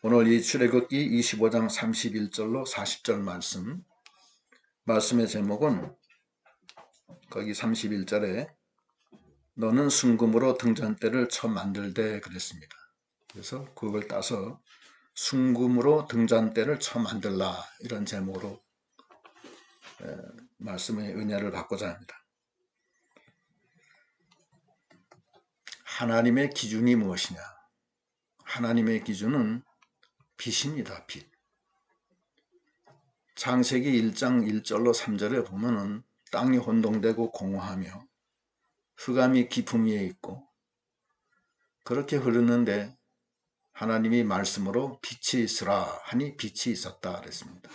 오늘 이 출애굽기 25장 31절로 40절 말씀의 제목은 거기 31절에 너는 순금으로 등잔대를 쳐 만들되 그랬습니다. 그래서 그걸 따서 순금으로 등잔대를 쳐 만들라 이런 제목으로 말씀의 은혜를 받고자 합니다. 하나님의 기준이 무엇이냐? 하나님의 기준은 빛입니다. 빛. 창세기 1장 1절로 3절에 보면은 땅이 혼동되고 공허하며 흑암이 깊음 위에 있고 그렇게 흐르는데 하나님이 말씀으로 빛이 있으라 하니 빛이 있었다 그랬습니다.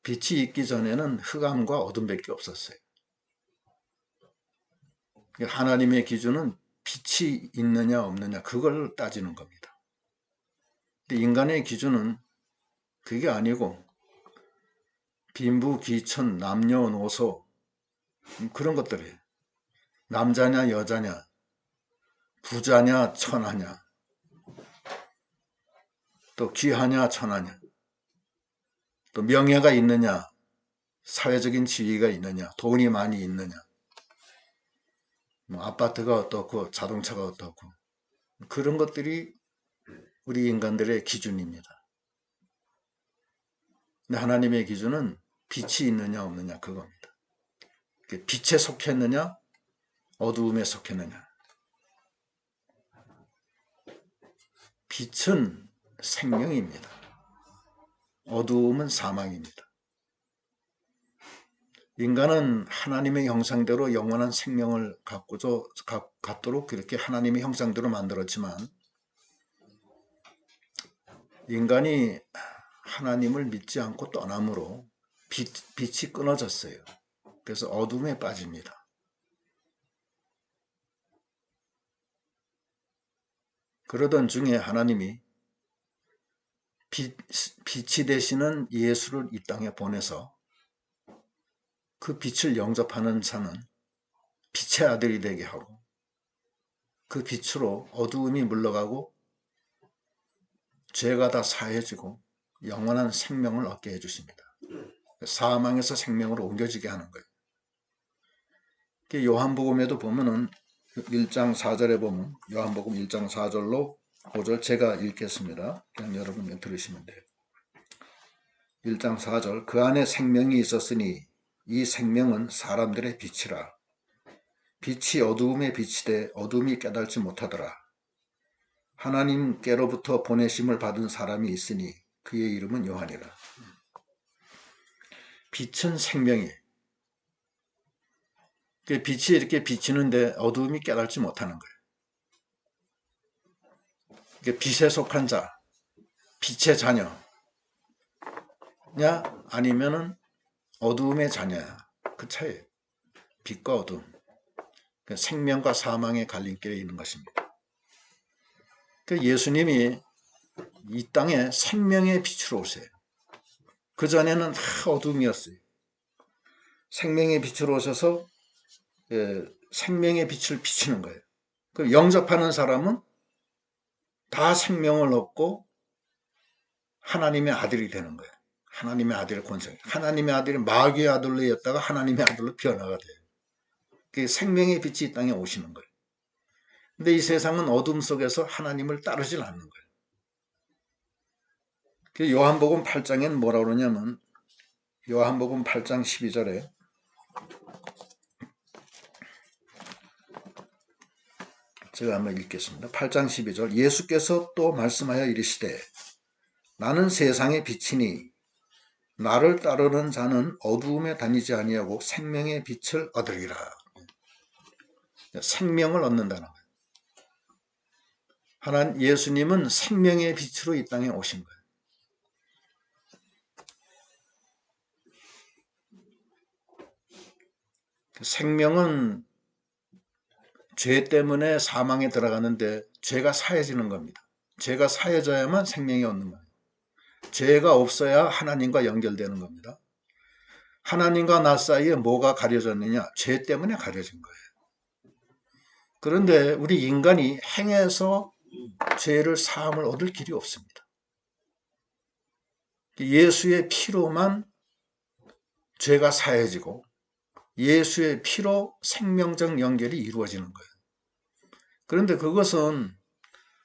빛이 있기 전에는 흑암과 어둠밖에 없었어요. 하나님의 기준은 빛이 있느냐 없느냐 그걸 따지는 겁니다. 근데 인간의 기준은 그게 아니고 빈부, 귀천, 남녀노소 그런 것들이에요. 남자냐 여자냐 부자냐 천하냐 또 귀하냐 천하냐 또 명예가 있느냐 사회적인 지위가 있느냐 돈이 많이 있느냐 아파트가 어떻고 자동차가 어떻고 그런 것들이 우리 인간들의 기준입니다. 근데 하나님의 기준은 빛이 있느냐 없느냐 그겁니다. 빛에 속했느냐 어두움에 속했느냐. 빛은 생명입니다. 어두움은 사망입니다. 인간은 하나님의 형상대로 영원한 생명을 갖도록 그렇게 하나님의 형상대로 만들었지만 인간이 하나님을 믿지 않고 떠남으로 빛이 끊어졌어요. 그래서 어둠에 빠집니다. 그러던 중에 하나님이 빛이 되시는 예수를 이 땅에 보내서 그 빛을 영접하는 자는 빛의 아들이 되게 하고 그 빛으로 어두움이 물러가고 죄가 다 사해지고 영원한 생명을 얻게 해주십니다. 사망에서 생명으로 옮겨지게 하는 거예요. 요한복음에도 보면은 1장 4절에 보면 요한복음 1장 4절로 5절 제가 읽겠습니다. 그냥 여러분 들으시면 돼요. 1장 4절 그 안에 생명이 있었으니 이 생명은 사람들의 빛이라. 빛이 어두움에 비치되 어둠이 깨달지 못하더라. 하나님께로부터 보내심을 받은 사람이 있으니 그의 이름은 요한이라. 빛은 생명이에요. 빛이 이렇게 비치는데 어두움이 깨달지 못하는 거예요. 빛에 속한 자, 빛의 자녀냐 아니면은 어두움의 자녀야. 그 차이예요. 빛과 어두움. 생명과 사망의 갈림길에 있는 것입니다. 예수님이 이 땅에 생명의 빛으로 오세요. 그전에는 다 어둠이었어요. 생명의 빛으로 오셔서 생명의 빛을 비치는 거예요. 영접하는 사람은 다 생명을 얻고 하나님의 아들이 되는 거예요. 하나님의 아들의 권세. 하나님의 아들이 마귀의 아들로였다가 하나님의 아들로 변화가 돼요. 생명의 빛이 이 땅에 오시는 거예요. 근데 이 세상은 어둠 속에서 하나님을 따르질 않는 거예요. 요한복음 8장에는 뭐라고 그러냐면 요한복음 8장 12절에 제가 한번 읽겠습니다. 8장 12절 예수께서 또 말씀하여 이르시되 나는 세상의 빛이니 나를 따르는 자는 어두움에 다니지 아니하고 생명의 빛을 얻으리라. 생명을 얻는다는 거예요. 예수님은 생명의 빛으로 이 땅에 오신 거예요. 생명은 죄 때문에 사망에 들어가는데 죄가 사해지는 겁니다. 죄가 사해져야만 생명이 얻는 거예요. 죄가 없어야 하나님과 연결되는 겁니다. 하나님과 나 사이에 뭐가 가려졌느냐? 죄 때문에 가려진 거예요. 그런데 우리 인간이 행해서 죄를 사함을 얻을 길이 없습니다. 예수의 피로만 죄가 사해지고 예수의 피로 생명적 연결이 이루어지는 거예요. 그런데 그것은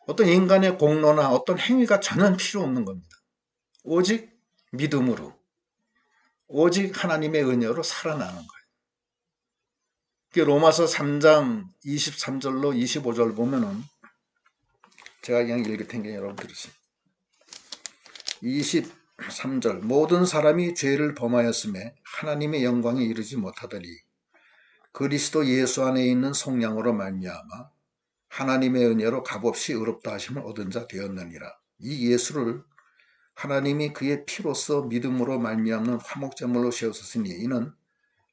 어떤 인간의 공로나 어떤 행위가 전혀 필요 없는 겁니다. 오직 믿음으로, 오직 하나님의 은혜로 살아나는 거예요. 로마서 3장 23절로 25절 보면은 제가 그냥 읽을 테니까 여러분 들으세요. 23절 모든 사람이 죄를 범하였음에 하나님의 영광에 이르지 못하더니 그리스도 예수 안에 있는 속량으로 말미암아 하나님의 은혜로 값없이 의롭다 하심을 얻은 자 되었느니라. 이 예수를 하나님이 그의 피로써 믿음으로 말미암는 화목제물로 세우셨으니 이는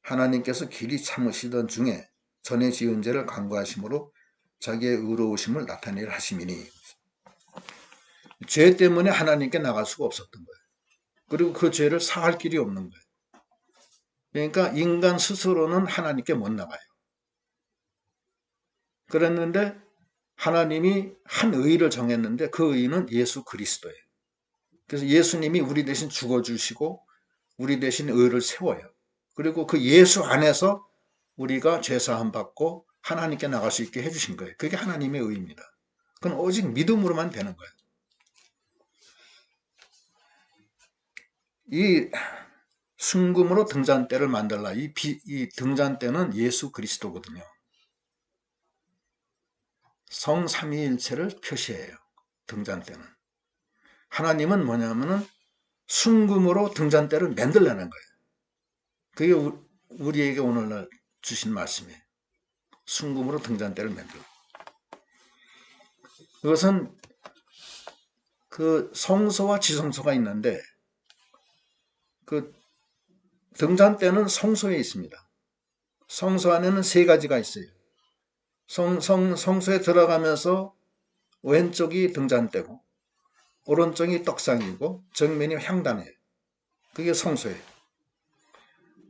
하나님께서 길이 참으시던 중에 전에 지은 죄를 간구하심으로 자기의 의로우심을 나타내려 하심이니 죄 때문에 하나님께 나갈 수가 없었던 거예요. 그리고 그 죄를 사할 길이 없는 거예요. 그러니까 인간 스스로는 하나님께 못 나가요. 그랬는데 하나님이 한 의를 정했는데 그 의는 예수 그리스도예요. 그래서 예수님이 우리 대신 죽어주시고 우리 대신 의를 세워요. 그리고 그 예수 안에서 우리가 죄사함 받고 하나님께 나갈 수 있게 해주신 거예요. 그게 하나님의 의입니다. 그건 오직 믿음으로만 되는 거예요. 이 순금으로 등잔대를 만들라. 이 등잔대는 예수 그리스도거든요. 성삼위일체를 표시해요. 등잔대는. 하나님은 뭐냐면은 순금으로 등잔대를 만들라는 거예요. 그게 우리에게 오늘날 주신 말씀이에요. 순금으로 등잔대를 만들라. 그것은 그 성소와 지성소가 있는데 그 등잔대는 성소에 있습니다. 성소 안에는 세 가지가 있어요. 성소에 들어가면서 왼쪽이 등잔대고 오른쪽이 떡상이고 정면이 향단이에요. 그게 성소예요.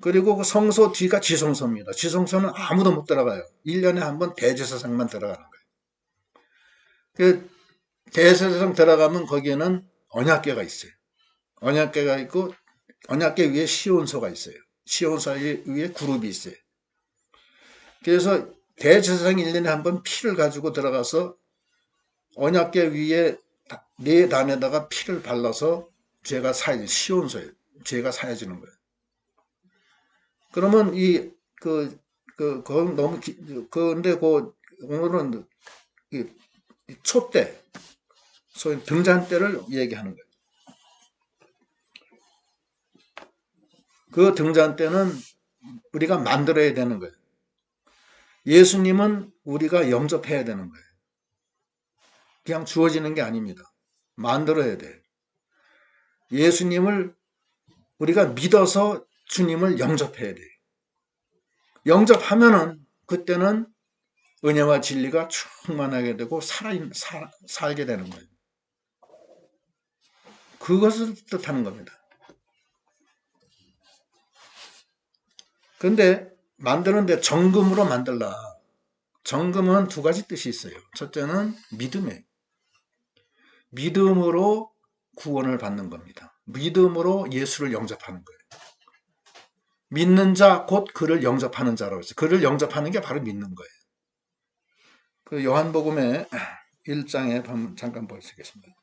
그리고 그 성소 뒤가 지성소입니다. 지성소는 아무도 못 들어가요. 1년에 한 번 대제사장만 들어가는 거예요. 그 대제사장 들어가면 거기에는 언약궤가 있어요. 언약궤가 있고 언약궤 위에 시온소가 있어요. 시온소 위에 그룹이 있어요. 그래서 대제사장이 1년에 한 번 피를 가지고 들어가서 언약궤 위에 네 단에다가 피를 발라서 죄가 사해지는 시온소예요. 죄가 사해지는 거예요. 그러면 너무 근데 오늘은 이 촛대, 소위 등잔대를 얘기하는 거예요. 그 등잔대는 우리가 만들어야 되는 거예요. 예수님은 우리가 영접해야 되는 거예요. 그냥 주어지는 게 아닙니다. 만들어야 돼요. 예수님을 우리가 믿어서 주님을 영접해야 돼요. 영접하면은 그때는 은혜와 진리가 충만하게 되고 살게 되는 거예요. 그것을 뜻하는 겁니다. 그런데 만드는데 정금으로 만들라. 정금은 두 가지 뜻이 있어요. 첫째는 믿음이에요. 믿음으로 구원을 받는 겁니다. 믿음으로 예수를 영접하는 거예요. 믿는 자 곧 그를 영접하는 자라고 했어요. 그를 영접하는 게 바로 믿는 거예요. 그 요한복음의 1장에 한번 잠깐 보시겠습니다.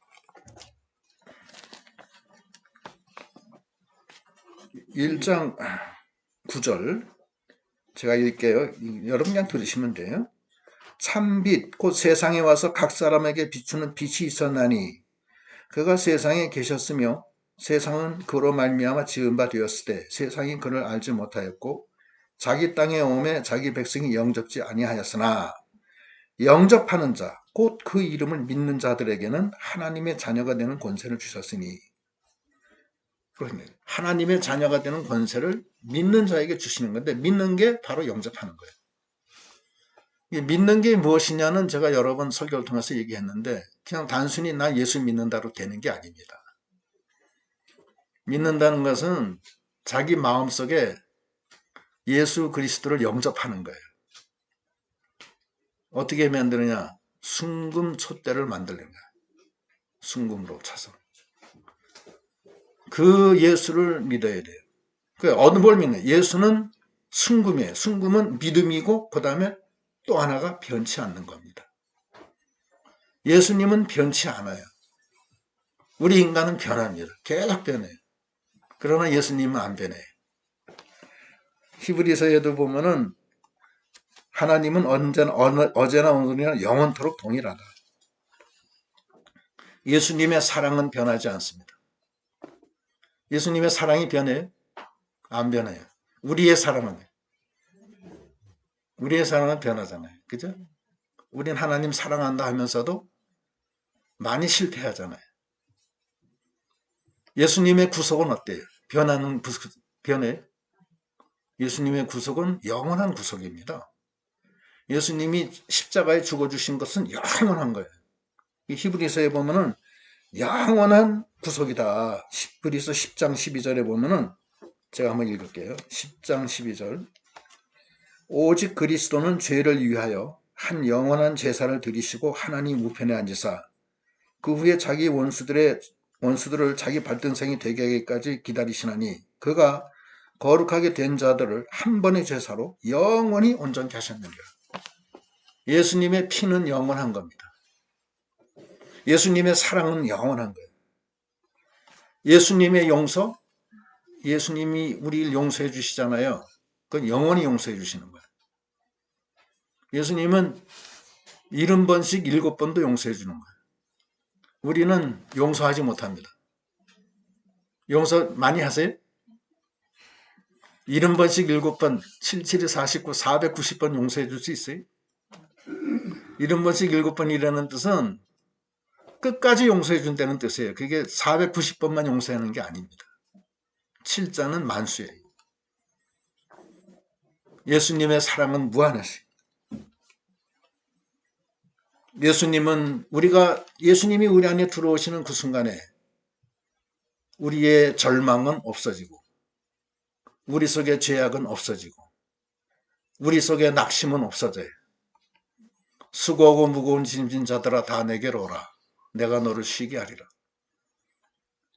1장 9절 제가 읽게요. 여러분 그냥 들으시면 돼요. 참빛 곧 세상에 와서 각 사람에게 비추는 빛이 있었나니 그가 세상에 계셨으며 세상은 그로 말미암아 지은 바 되었을 때 세상이 그를 알지 못하였고 자기 땅에 오매 자기 백성이 영접지 아니하였으나 영접하는 자 곧 그 이름을 믿는 자들에게는 하나님의 자녀가 되는 권세를 주셨으니 하나님의 자녀가 되는 권세를 믿는 자에게 주시는 건데 믿는 게 바로 영접하는 거예요. 믿는 게 무엇이냐는 제가 여러 번 설교를 통해서 얘기했는데 그냥 단순히 나 예수 믿는다로 되는 게 아닙니다. 믿는다는 것은 자기 마음속에 예수 그리스도를 영접하는 거예요. 어떻게 만드느냐? 순금 촛대를 만들는 거야. 순금으로 차서. 그 예수를 믿어야 돼요. 그 어느 걸 믿는? 예수는 순금이에요. 순금은 믿음이고 그 다음에 또 하나가 변치 않는 겁니다. 예수님은 변치 않아요. 우리 인간은 변합니다. 계속 변해요. 그러나 예수님은 안 변해요. 히브리서에도 보면은 하나님은 언제나 어제나 오늘이나 영원토록 동일하다. 예수님의 사랑은 변하지 않습니다. 예수님의 사랑이 변해요? 안 변해요. 우리의 사랑은 변하잖아요. 그죠? 우린 하나님 사랑한다 하면서도 많이 실패하잖아요. 예수님의 구속은 어때요? 변해요? 예수님의 구속은 영원한 구속입니다. 예수님이 십자가에 죽어주신 것은 영원한 거예요. 히브리서에 보면은 영원한 구속이다. 히브리서 10장 12절에 보면은 제가 한번 읽을게요. 10장 12절. 오직 그리스도는 죄를 위하여 한 영원한 제사를 드리시고 하나님 우편에 앉으사 그 후에 자기 원수들을 자기 발등상이 되게 하기까지 기다리시나니 그가 거룩하게 된 자들을 한 번의 제사로 영원히 온전케 하셨느니라. 예수님의 피는 영원한 겁니다. 예수님의 사랑은 영원한 거예요. 예수님의 용서, 예수님이 우리를 용서해 주시잖아요. 그건 영원히 용서해 주시는 거예요. 예수님은 70번씩 7번도 용서해 주는 거예요. 우리는 용서하지 못합니다. 용서 많이 하세요? 70번씩 7번, 77이 49, 490번 용서해 줄 수 있어요? 70번씩 7번이라는 뜻은 끝까지 용서해 준다는 뜻이에요. 그게 490번만 용서하는 게 아닙니다. 7자는 만수예요. 예수님의 사랑은 무한하세요. 예수님이 우리 안에 들어오시는 그 순간에 우리의 절망은 없어지고 우리 속의 죄악은 없어지고 우리 속의 낙심은 없어져요. 수고하고 무거운 짐진 자들아 다 내게로 오라. 내가 너를 쉬게 하리라.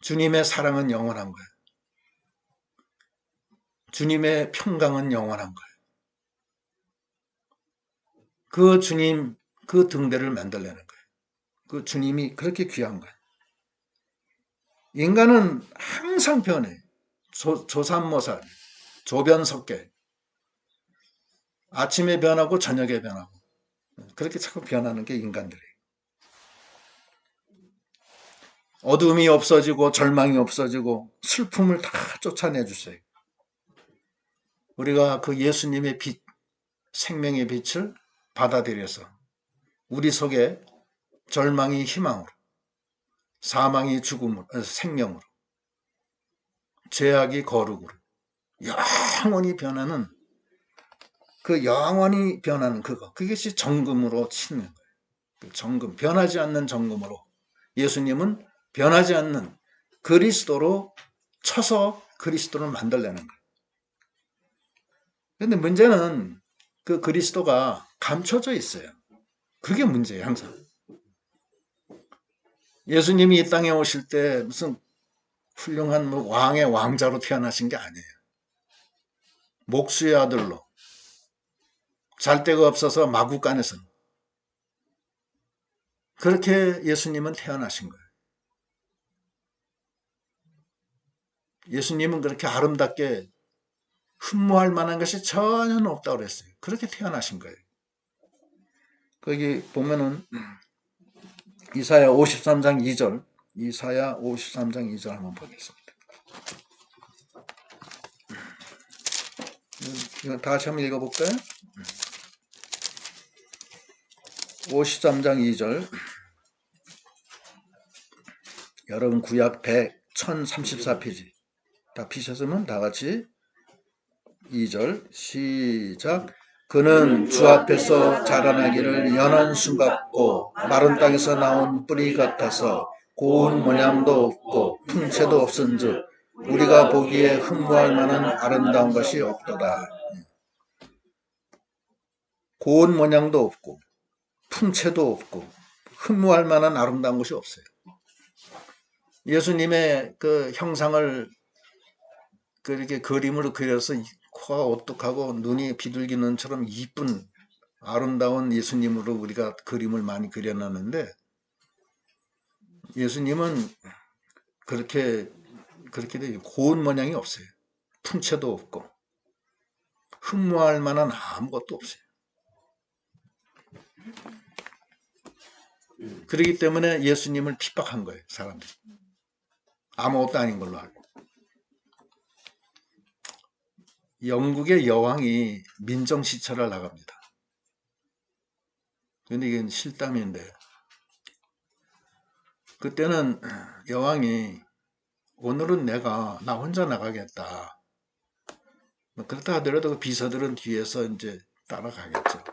주님의 사랑은 영원한 거예요. 주님의 평강은 영원한 거예요. 그 주님 그 등대를 만들려는 거예요. 그 주님이 그렇게 귀한 거예요. 인간은 항상 변해. 조삼모살, 조변석계. 아침에 변하고 저녁에 변하고. 그렇게 자꾸 변하는 게 인간들이에요. 어둠이 없어지고 절망이 없어지고 슬픔을 다 쫓아내주세요. 우리가 그 예수님의 빛, 생명의 빛을 받아들여서 우리 속에 절망이 희망으로, 사망이 죽음으로, 생명으로, 죄악이 거룩으로 영원히 변하는 그것이 정금으로 치는 거예요. 그 정금, 변하지 않는 정금으로 예수님은 변하지 않는 그리스도로 쳐서 그리스도를 만들려는 거예요. 그런데 문제는 그 그리스도가 감춰져 있어요. 그게 문제예요, 항상. 예수님이 이 땅에 오실 때 무슨 훌륭한 왕의 왕자로 태어나신 게 아니에요. 목수의 아들로 잘 데가 없어서 마구간에서 그렇게 예수님은 태어나신 거예요. 예수님은 그렇게 아름답게 흠모할 만한 것이 전혀 없다고 그랬어요. 그렇게 태어나신 거예요. 거기 보면은 이사야 53장 2절, 이사야 53장 2절 한번 보겠습니다. 이거 다 같이 한번 읽어볼까요? 53장 2절. 여러분 구약 1034페이지 다 피셨으면 다 같이 2절 시작. 그는 주 앞에서 자라나기를 연한 순 같고 마른 땅에서 나온 뿌리 같아서 고운 모양도 없고 풍채도 없은즉 우리가 보기에 흠모할 만한 아름다운 것이 없도다. 고운 모양도 없고 풍채도 없고 흠모할 만한 아름다운 것이 없어요. 예수님의 그 형상을 그렇게 그림으로 그려서 코가 오똑하고 눈이 비둘기눈처럼 이쁜 아름다운 예수님으로 우리가 그림을 많이 그려놨는데, 예수님은 그렇게 고운 모양이 없어요. 풍채도 없고 흠모할 만한 아무것도 없어요. 그렇기 때문에 예수님을 핍박한 거예요, 사람들이. 아무것도 아닌 걸로 알고. 영국의 여왕이 민정시찰을 나갑니다. 근데 이게 실담인데, 그때는 여왕이 오늘은 나 혼자 나가겠다. 그렇다 하더라도 그 비서들은 뒤에서 이제 따라가겠죠.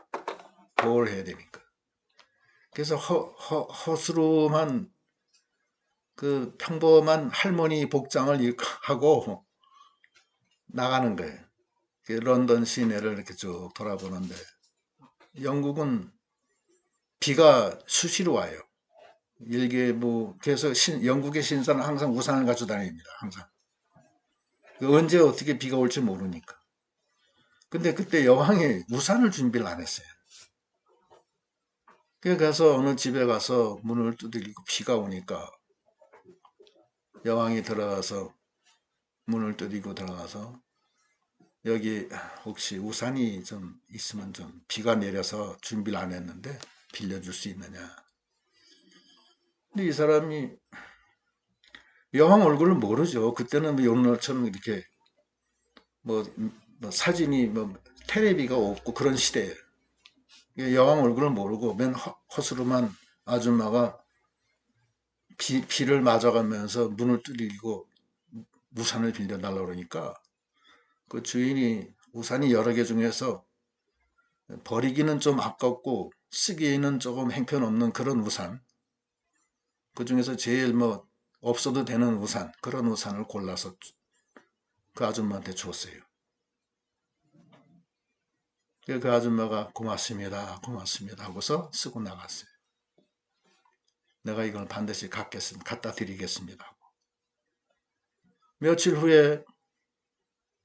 보호를 해야 되니까. 그래서 허스름한 그 평범한 할머니 복장을 하고 나가는 거예요. 런던 시내를 이렇게 쭉 돌아보는데, 영국은 비가 수시로 와요. 그래서 영국의 신사는 항상 우산을 가지고 다닙니다. 항상. 언제 어떻게 비가 올지 모르니까. 근데 그때 여왕이 우산을 준비를 안 했어요. 그래서 어느 집에 가서 문을 두드리고 비가 오니까 여왕이 들어가서 문을 두드리고 들어가서, 여기 혹시 우산이 좀 있으면 좀, 비가 내려서 준비를 안 했는데 빌려줄 수 있느냐. 근데 이 사람이 여왕 얼굴을 모르죠. 그때는 뭐 오늘처럼 이렇게 뭐 사진이 텔레비가 없고 그런 시대예요. 여왕 얼굴을 모르고 맨 허스름한 아줌마가 비를 맞아가면서 문을 두드리고 우산을 빌려달라고 그러니까, 그 주인이 우산이 여러 개 중에서 버리기는 좀 아깝고 쓰기에는 조금 형편없는 그런 우산, 그 중에서 제일 없어도 되는 우산, 그런 우산을 골라서 그 아줌마한테 줬어요. 그 아줌마가 고맙습니다, 고맙습니다 하고서 쓰고 나갔어요. 내가 이걸 반드시 갖다 드리겠습니다. 며칠 후에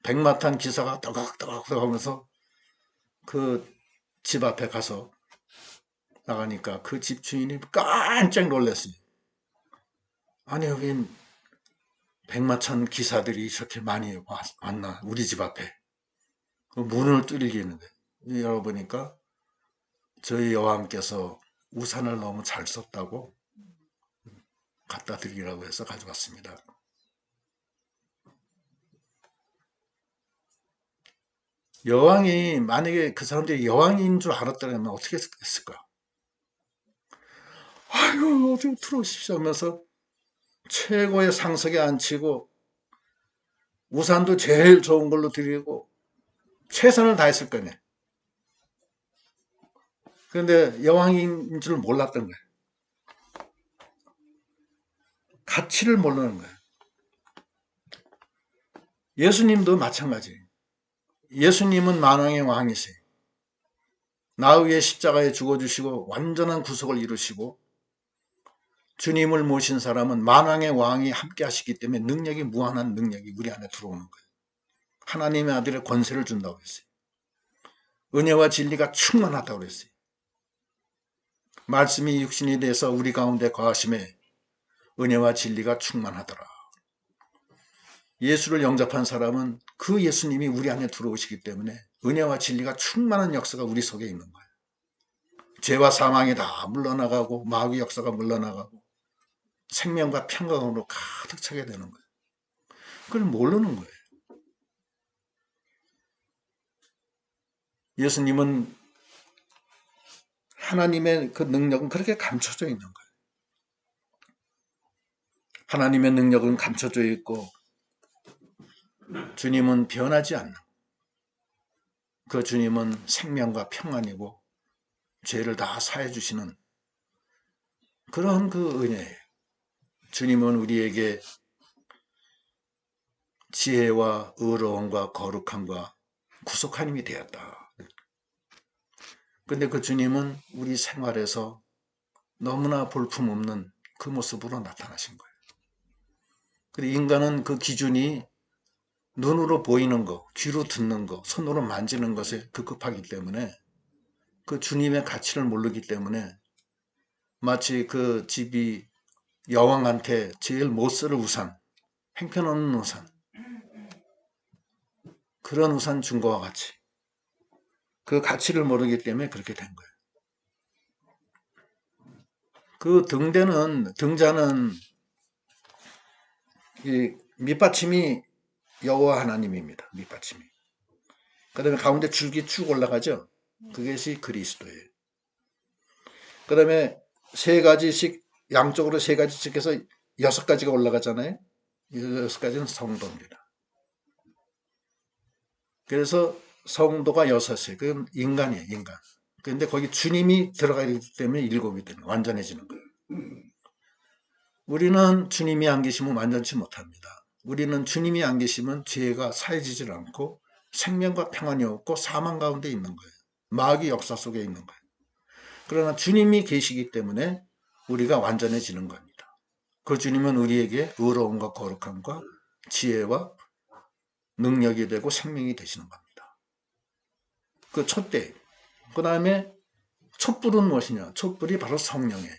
백마탄 기사가 떠각떠각 하면서 그 집 앞에 가서 나가니까 그 집 주인이 깜짝 놀랐어요. 아니, 여긴 백마탄 기사들이 이렇게 많이 왔나, 우리 집 앞에. 그 문을 뚫리겠는데, 열어보니까 저희 여왕께서 우산을 너무 잘 썼다고 갖다 드리라고 해서 가져왔습니다. 여왕이, 만약에 그 사람들이 여왕인 줄 알았다면 어떻게 했을까? 아이고, 좀 들어오십시오 하면서 최고의 상석에 앉히고 우산도 제일 좋은 걸로 드리고 최선을 다했을 거네. 그런데 여왕인 줄 몰랐던 거예요. 가치를 모르는 거예요. 예수님도 마찬가지예요. 예수님은 만왕의 왕이세요. 나 위해 십자가에 죽어주시고 완전한 구속을 이루시고, 주님을 모신 사람은 만왕의 왕이 함께 하시기 때문에 능력이, 무한한 능력이 우리 안에 들어오는 거예요. 하나님의 아들의 권세를 준다고 했어요. 은혜와 진리가 충만하다고 했어요. 말씀이 육신이 돼서 우리 가운데 거하심에 은혜와 진리가 충만하더라. 예수를 영접한 사람은 그 예수님이 우리 안에 들어오시기 때문에 은혜와 진리가 충만한 역사가 우리 속에 있는 거예요. 죄와 사망이 다 물러나가고 마귀 역사가 물러나가고 생명과 평강으로 가득 차게 되는 거예요. 그걸 모르는 거예요. 예수님은, 하나님의 그 능력은 그렇게 감춰져 있는 거예요. 하나님의 능력은 감춰져 있고 주님은 변하지 않는, 그 주님은 생명과 평안이고 죄를 다 사해 주시는 그런 그 은혜예요. 주님은 우리에게 지혜와 의로움과 거룩함과 구속하님이 되었다. 근데 그 주님은 우리 생활에서 너무나 볼품없는 그 모습으로 나타나신 거예요. 그리고 인간은 그 기준이 눈으로 보이는 거, 귀로 듣는 거, 손으로 만지는 것에 급급하기 때문에 그 주님의 가치를 모르기 때문에 마치 그 집이 여왕한테 제일 못 쓸 우산, 행편없는 우산, 그런 우산 준 거와 같이 그 가치를 모르기 때문에 그렇게 된 거예요. 그 등자는 이 밑받침이 여호와 하나님입니다. 밑받침이. 그 다음에 가운데 줄기 쭉 올라가죠. 그것이 그리스도예요. 그 다음에 세 가지씩 양쪽으로 세 가지씩 해서 6가지가 올라가잖아요. 6가지는 성도입니다. 그래서 성도가 6이에요. 그건 인간이에요. 인간. 그런데 거기 주님이 들어가기 때문에 7이 되는 거예요. 완전해지는 거예요. 우리는 주님이 안 계시면 완전치 못합니다. 우리는 주님이 안 계시면 죄가 사해지질 않고 생명과 평안이 없고 사망 가운데 있는 거예요. 마귀 역사 속에 있는 거예요. 그러나 주님이 계시기 때문에 우리가 완전해지는 겁니다. 그 주님은 우리에게 의로움과 거룩함과 지혜와 능력이 되고 생명이 되시는 겁니다. 그 촛대. 그 다음에 촛불은 무엇이냐? 촛불이 바로 성령이에요.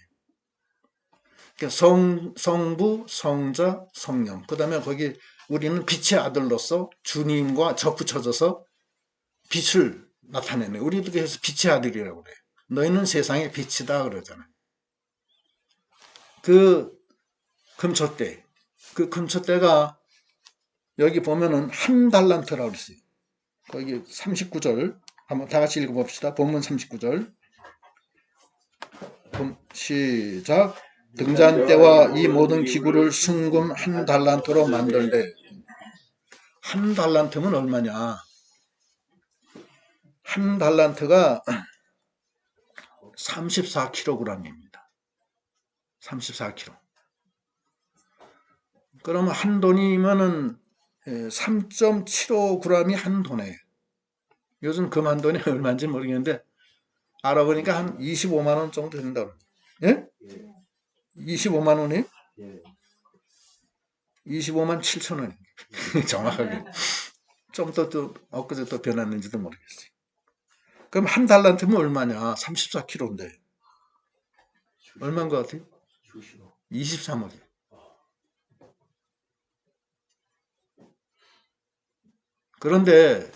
성부, 성자, 성령. 그 다음에 거기 우리는 빛의 아들로서 주님과 접붙여져서 빛을 나타내네. 우리도 그래서 빛의 아들이라고 그래요. 너희는 세상의 빛이다 그러잖아요. 그 금촛대. 그 금촛대가 여기 보면은 한 달란트라고 그랬어요. 거기 39절. 한번 다 같이 읽어봅시다. 본문 39절. 시작. 등잔대와 이 모든 기구를 순금 한 달란트로 만들되. 한 달란트면 얼마냐? 한 달란트가 34kg입니다. 34kg. 그러면 한 돈이면은 3.75g이 한 돈이에요. 요즘 금 한 돈이 얼마인지 모르겠는데 알아보니까 한 25만 원 정도 된다고. 예? 25만 원이요? 25만 7천 원. 정확하게. 좀 더 엊그제 또 변했는지도 모르겠어요. 그럼 한 달란트면 얼마냐? 34kg인데. 얼마인 것 같아요? 23억이요. 그런데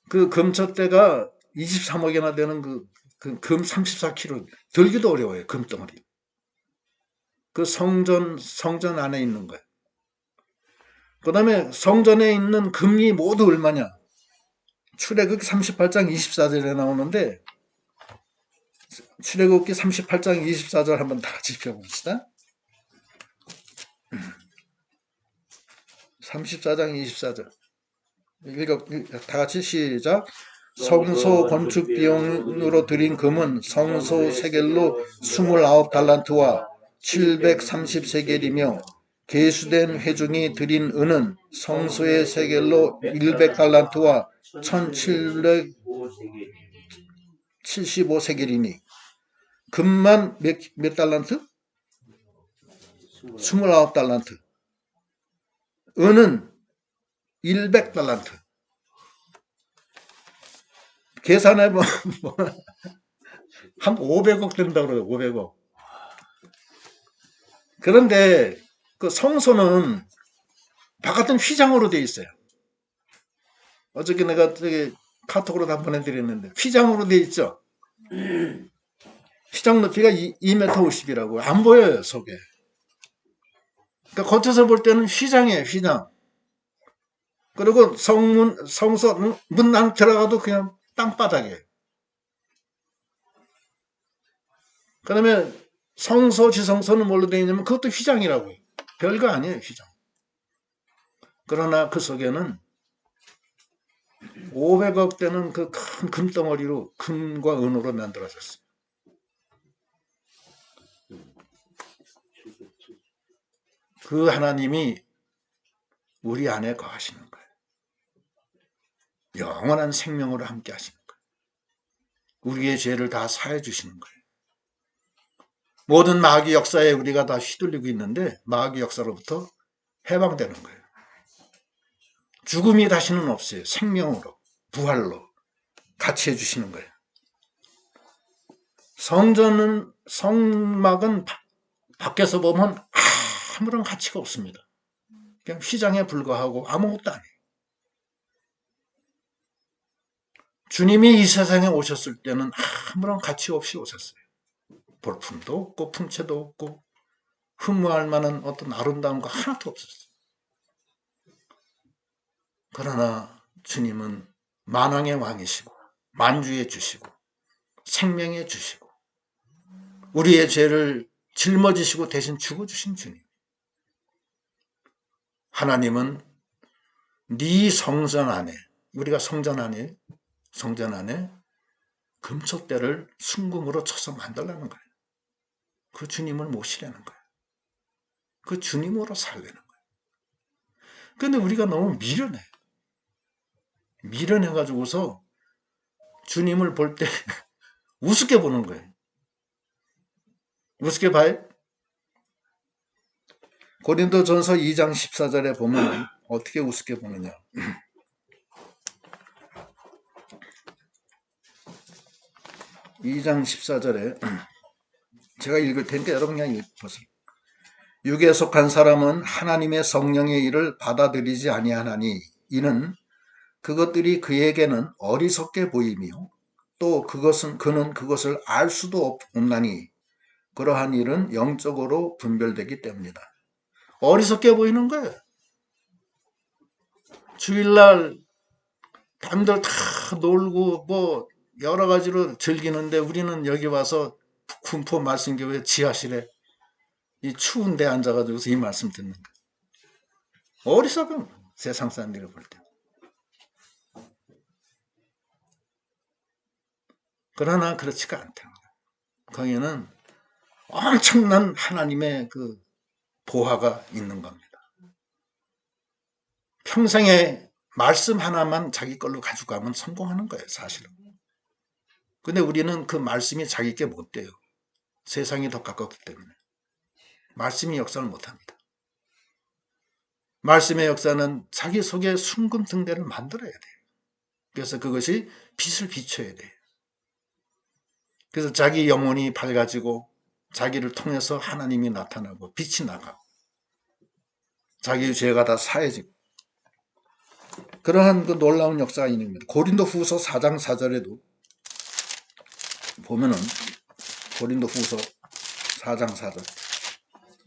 그 금첫대가 23억이나 되는 그 금 34kg 들기도 어려워요. 금덩어리. 그 성전 안에 있는 거예요. 그 다음에 성전에 있는 금이 모두 얼마냐? 출애굽기 38장 24절에 나오는데 출애굽기 38장 24절 한번 다 같이 펴봅시다. 34장 24절. 다 같이 시작. 성소 건축 비용으로 드린 금은 성소 세겔로 29달란트와 730세겔이며 계수된 회중이 드린 은은 성소의 세겔로 100달란트와 1775세겔이니 금만 몇 달란트? 29달란트. 은은 100달란트. 계산해보면 한 500억 된다고 그래요. 500억. 그런데 그 성소는 바깥은 휘장으로 되어 있어요. 어저께 내가 저기 카톡으로 다 보내드렸는데 휘장으로 되어 있죠. 휘장 높이가 2m 50이라고 안 보여요. 속에. 그러니까 겉에서 볼 때는 휘장이에요. 휘장. 그리고 성소 문 안 들어가도 그냥 땅바닥이에요. 그다음에 성소 지성소는 뭘로 되어 있냐면 그것도 휘장이라고요. 별거 아니에요. 휘장. 그러나 그 속에는 500억 되는 그 큰 금덩어리로 금과 은으로 만들어졌어요. 그 하나님이 우리 안에 거하시는 거예요. 영원한 생명으로 함께 하시는 거예요. 우리의 죄를 다 사해 주시는 거예요. 모든 마귀 역사에 우리가 다 휘둘리고 있는데 마귀 역사로부터 해방되는 거예요. 죽음이 다시는 없어요. 생명으로, 부활로 같이 해주시는 거예요. 성막은 밖에서 보면 아무런 가치가 없습니다. 그냥 휘장에 불과하고 아무것도 아니에요. 주님이 이 세상에 오셨을 때는 아무런 가치 없이 오셨어요. 볼품도 없고 풍채도 없고 흠모할 만한 어떤 아름다운 거 하나도 없었어요. 그러나 주님은 만왕의 왕이시고 만주의 주시고 생명의 주시고 우리의 죄를 짊어지시고 대신 죽어주신 주님. 하나님은 네 성전 안에, 우리가 성전 안에 금속대를 순금으로 쳐서 만들라는 거예요. 그 주님을 모시려는 거예요. 그 주님으로 살려는 거예요. 근데 우리가 너무 미련해가지고서 주님을 볼 때 우습게 보는 거예요. 우습게 봐요? 고린도전서 2장 14절에 보면 어떻게 우습게 보느냐. 2장 14절에 제가 읽을 테니까 여러분 그냥 읽어보세요. 육에 속한 사람은 하나님의 성령의 일을 받아들이지 아니하나니 이는 그것들이 그에게는 어리석게 보이며 또 그는 그것을 알 수도 없나니 그러한 일은 영적으로 분별되기 때문이다. 어리석게 보이는 거예요. 주일날 남들 다 놀고 뭐 여러 가지로 즐기는데 우리는 여기 와서 군포 말씀교회 지하실에 이 추운 데 앉아가지고서 이 말씀 듣는 거예요. 어리석은 세상 사람들이 볼 때. 그러나 그렇지가 않다. 거기에는 엄청난 하나님의 그 보화가 있는 겁니다. 평생에 말씀 하나만 자기 걸로 가지고 가면 성공하는 거예요, 사실은. 근데 우리는 그 말씀이 자기께 못 돼요. 세상이 더 가깝기 때문에. 말씀이 역사를 못합니다. 말씀의 역사는 자기 속에 순금 등대를 만들어야 돼요. 그래서 그것이 빛을 비춰야 돼요. 그래서 자기 영혼이 밝아지고 자기를 통해서 하나님이 나타나고 빛이 나가고 자기의 죄가 다 사해지고 그러한 그 놀라운 역사가 있는 겁니다. 고린도 후서 4장 4절에도 보면은 고린도 후서 4장 4절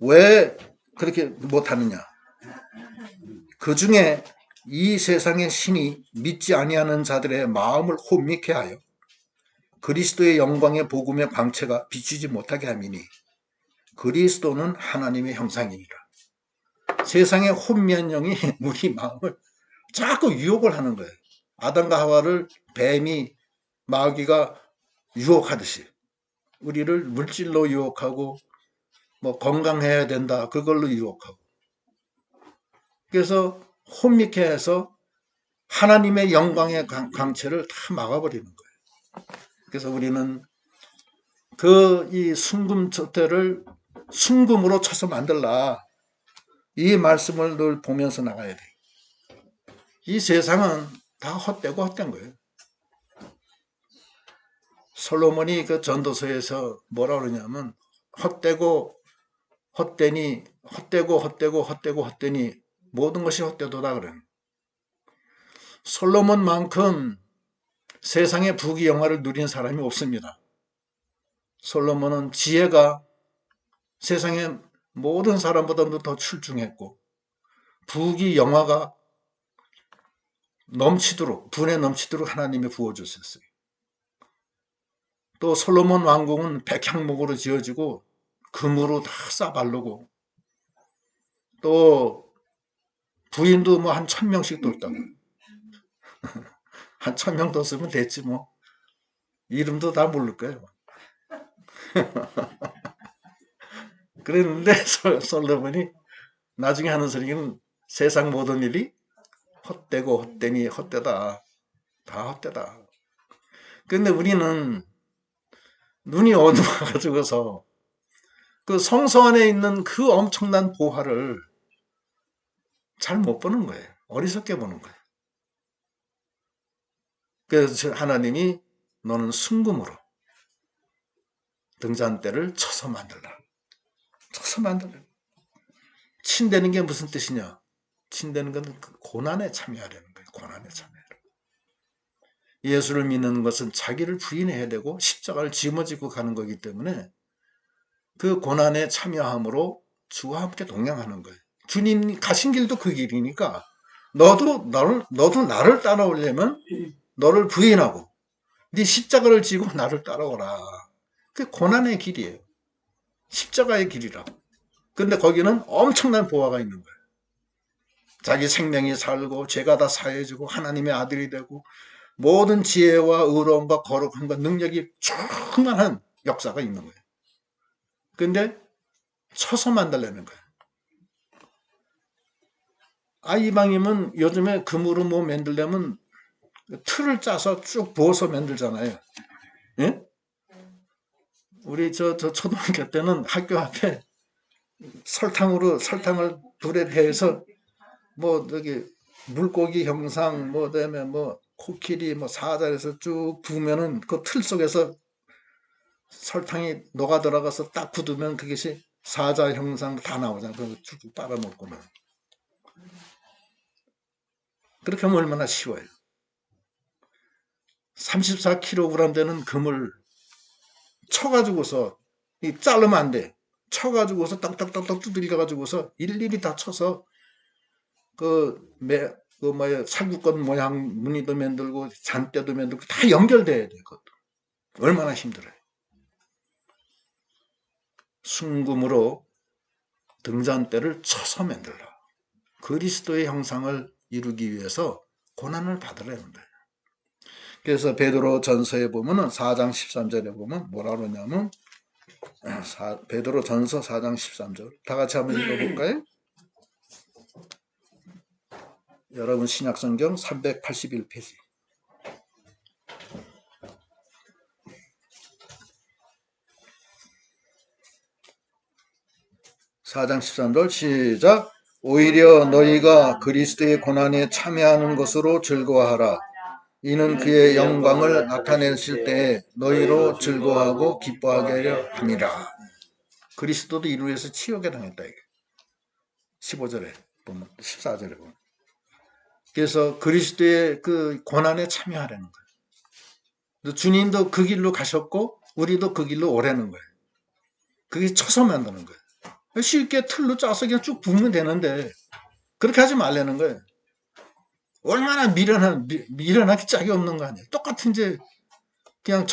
왜 그렇게 못하느냐. 그 중에 이 세상의 신이 믿지 아니하는 자들의 마음을 혼미케 하여 그리스도의 영광의 복음의 광채가 비추지 못하게 함이니 그리스도는 하나님의 형상이니라. 세상의 혼미한 영이 우리 마음을 자꾸 유혹을 하는 거예요. 아담과 하와를 뱀이 마귀가 유혹하듯이 우리를 물질로 유혹하고 뭐 건강해야 된다 그걸로 유혹하고 그래서 혼미케 해서 하나님의 영광의 광채를 다 막아버리는 거예요. 그래서 우리는 이 순금토대를 순금으로 쳐서 만들라 이 말씀을 늘 보면서 나가야 돼요. 이 세상은 다 헛되고 헛된 거예요. 솔로몬이 그 전도서에서 뭐라 그러냐면 헛되고 헛되니 헛되니 모든 것이 헛되도다 그래요. 솔로몬만큼 세상의 부귀영화를 누린 사람이 없습니다. 솔로몬은 지혜가 세상의 모든 사람보다도 더 출중했고 부귀영화가 넘치도록 분에 넘치도록 하나님이 부어주셨어요. 또 솔로몬 왕궁은 백향목으로 지어지고 금으로 다 싸바르고 또 부인도 뭐 한 1000명씩 뒀다고 한 1000명 뒀으면 됐지 뭐 이름도 다 모를 거예요. 그랬는데 솔로몬이 나중에 하는 소리는 세상 모든 일이 헛되고 헛되니 헛되다 다 헛되다. 근데 우리는 눈이 어두워가지고서 그 성소 안에 있는 그 엄청난 보화를 잘 못 보는 거예요. 어리석게 보는 거예요. 그래서 하나님이 너는 순금으로 등잔대를 쳐서 만들라. 쳐서 만들라. 친다는 게 무슨 뜻이냐? 친다는 것은 그 고난에 참여하려는 거예요. 고난에 참여하려. 예수를 믿는 것은 자기를 부인해야 되고 십자가를 짊어지고 가는 거기 때문에 그 고난에 참여함으로 주와 함께 동행하는 거예요. 주님 가신 길도 그 길이니까 너도 나를 따라오려면 너를 부인하고 네 십자가를 지고 나를 따라오라. 그게 고난의 길이에요. 십자가의 길이라. 근데 거기는 엄청난 보화가 있는 거예요. 자기 생명이 살고 죄가 다 사해지고 하나님의 아들이 되고 모든 지혜와 의로움과 거룩함과 능력이 충만한 역사가 있는 거예요. 근데 쳐서 만들려는 거예요. 이방인은 요즘에 금으로 뭐 만들려면 틀을 짜서 쭉 부어서 만들잖아요. 예? 우리 저 초등학교 때는 학교 앞에 설탕을 불에 대해서 뭐 저기 물고기 형상 뭐 그다음에 뭐 코끼리 뭐 사자에서 쭉 부으면은 그 틀 속에서 설탕이 녹아 들어가서 딱 굳으면 그것이 사자 형상 다 나오잖아. 그거 쭉 빨아먹고는. 그렇게 하면 얼마나 쉬워요. 34kg 되는 금을 쳐가지고서 자르면 안 돼. 쳐가지고서 딱딱딱딱 두들겨가지고서 일일이 다 쳐서 살구꽃 모양 무늬도 만들고 잔대도 만들고 다 연결돼야 돼. 그것도 얼마나 힘들어요. 순금으로 등잔대를 쳐서 만들라. 그리스도의 형상을 이루기 위해서 고난을 받으라는 거예요. 그래서 베드로 전서에 보면은 4장 13절에 보면 뭐라 그러냐면 베드로 전서 4장 13절 다 같이 한번 읽어볼까요? 여러분 신약성경 381페이지 4장 13절 시작. 오히려 너희가 그리스도의 고난에 참여하는 것으로 즐거워하라. 이는 그의 영광을 나타내실 때에 너희로 즐거워하고 기뻐하게 하려 함이라. 그리스도도 이를 위해서 치욕에 당했다. 15절에 보면 14절에 보면. 그래서 그리스도의 그 고난에 참여하라는 거예요. 주님도 그 길로 가셨고 우리도 그 길로 오라는 거예요. 그게 쳐서 만드는 거예요. 쉽게 틀로 짜서 그냥 쭉 부으면 되는데 그렇게 하지 말라는 거예요. 얼마나 미련하기 짝이 없는 거 아니에요. 똑같은 이제 그냥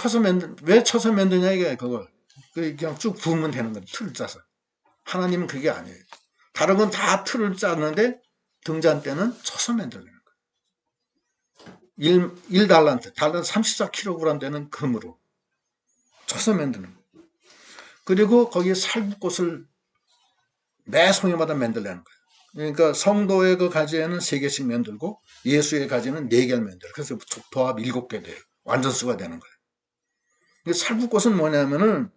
왜 쳐서 만드냐 이게 그걸. 그냥 쭉 부으면 되는 거예요. 틀을 짜서. 하나님은 그게 아니에요. 다른 건 다 틀을 짜는데 등잔대는 쳐서 만들는 거예요. 1달란트, 달란트 34kg 되는 금으로 쳐서 만드는 거예요. 그리고 거기에 살구꽃을 매 송이마다 만들라는 거예요. 그러니까 성도의 그 가지에는 3개씩 만들고 예수의 가지는 4개를 만들어요. 그래서 도합 7개 돼요. 완전수가 되는 거예요. 살구꽃은 뭐냐면은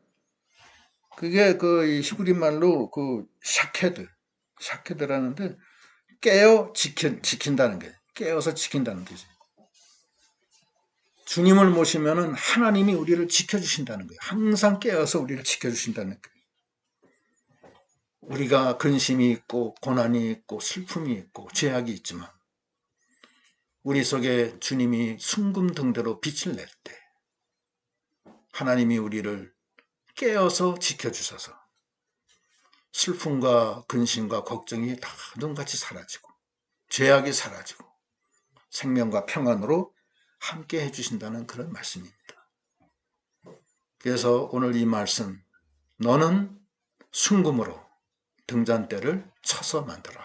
그게 그 히브리 말로 그 샤케드라는데 깨어 지킨다는 거예요. 깨어서 지킨다는 뜻이에요. 주님을 모시면은 하나님이 우리를 지켜주신다는 거예요. 항상 깨어서 우리를 지켜주신다는 거예요. 우리가 근심이 있고 고난이 있고 슬픔이 있고 죄악이 있지만 우리 속에 주님이 순금등대로 빛을 낼 때 하나님이 우리를 깨어서 지켜주셔서 슬픔과 근심과 걱정이 다 눈같이 사라지고 죄악이 사라지고 생명과 평안으로 함께 해주신다는 그런 말씀입니다. 그래서 오늘 이 말씀 너는 순금으로 등잔대를 쳐서 만들어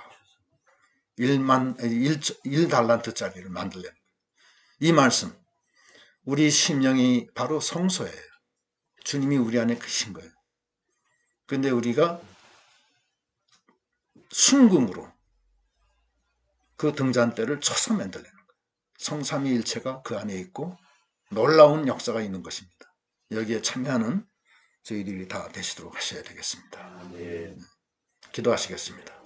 1달란트짜리를 만들려는 거예요. 이 말씀 우리 심령이 바로 성소예요. 주님이 우리 안에 계신 거예요. 그런데 우리가 순금으로 그 등잔대를 쳐서 만들려는 거예요. 성삼위일체가 그 안에 있고 놀라운 역사가 있는 것입니다. 여기에 참여하는 저희들이 다 되시도록 하셔야 되겠습니다. 기도하시겠습니다.